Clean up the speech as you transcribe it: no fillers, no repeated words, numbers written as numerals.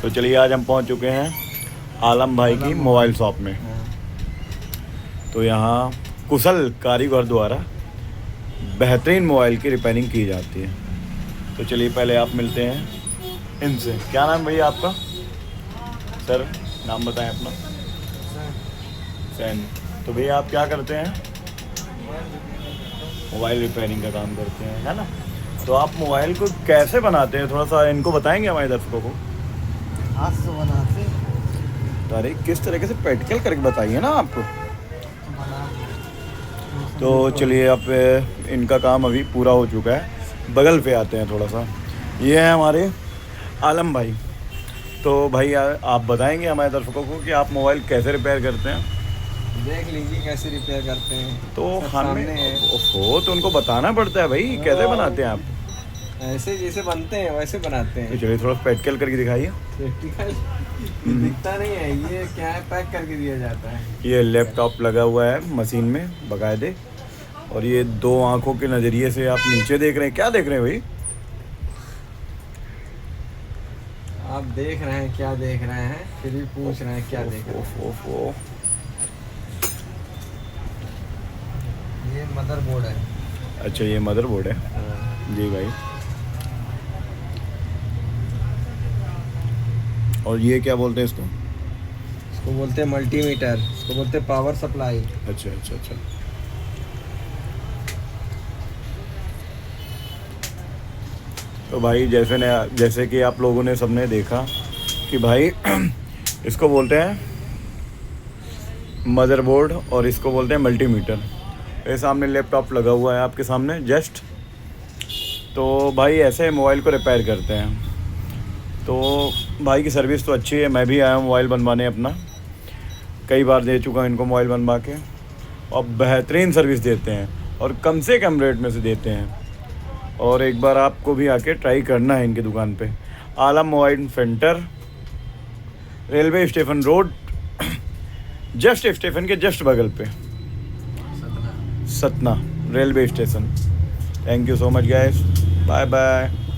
तो चलिए आज हम पहुंच चुके हैं आलम भाई की मोबाइल शॉप में। तो यहाँ कुशल कारीगर द्वारा बेहतरीन मोबाइल की रिपेयरिंग की जाती है। तो चलिए पहले आप मिलते हैं इनसे। क्या नाम भैया आपका? सर नाम बताएं अपना। सैन। तो भैया आप क्या करते हैं? मोबाइल रिपेयरिंग का काम करते हैं, है ना? तो आप मोबाइल को कैसे बनाते हैं, थोड़ा सा इनको बताएंगे हमारे दर्शकों को। हाथ से बनाते तो अरे किस तरीके से प्रैक्टिकल करके बताइए ना आपको। बना तो चलिए अब इनका काम अभी पूरा हो चुका है। बगल पे आते हैं थोड़ा सा। ये है हमारे आलम भाई। तो भाई आप बताएंगे हमारे दर्शकों को कि आप मोबाइल कैसे रिपेयर करते हैं। देख लीजिए कैसे रिपेयर करते हैं। तो सब हमें सामने है। हो तो उनको बताना पड़ता है भाई, कैसे बनाते हैं आप। ऐसे जैसे बनते हैं वैसे बनाते तो हैं। चलिए थोड़ा प्रैक्टिकल करके दिखाइए। प्रैक्टिकल दिखता नहीं है, ये क्या है, पैक करके दिया जाता है। ये लैपटॉप लगा हुआ है मशीन में बाकायदे, और ये दो आंखों के नज़रिए से आप नीचे देख रहे हैं। क्या देख रहे हैं भाई? आप देख रहे हैं, क्या देख रहे हैं, फिर भी पूछ रहे हैं क्या देख रहे हैं। ओफ। ये मदरबोर्ड है। अच्छा ये मदरबोर्ड है जी भाई। और ये क्या बोलते हैं इसको? इसको बोलते हैं मल्टीमीटर, इसको बोलते हैं पावर सप्लाई। अच्छा। तो भाई जैसे कि आप लोगों ने सबने देखा कि भाई इसको बोलते हैं मदरबोर्ड और इसको बोलते हैं मल्टीमीटर। ये सामने लैपटॉप लगा हुआ है आपके सामने जस्ट। तो भाई ऐसे मोबाइल को रिपेयर करते हैं। तो भाई की सर्विस तो अच्छी है। मैं भी आया हूँ मोबाइल बनवाने अपना, कई बार दे चुका हूँ इनको मोबाइल बनवा के, और बेहतरीन सर्विस देते हैं और कम से कम रेट में से देते हैं। और एक बार आपको भी आके ट्राई करना है इनकी दुकान पे। Alam mobile centre, railway station road, just station के जस्ट बगल पे, Satna railway station. Thank you so much guys, bye bye.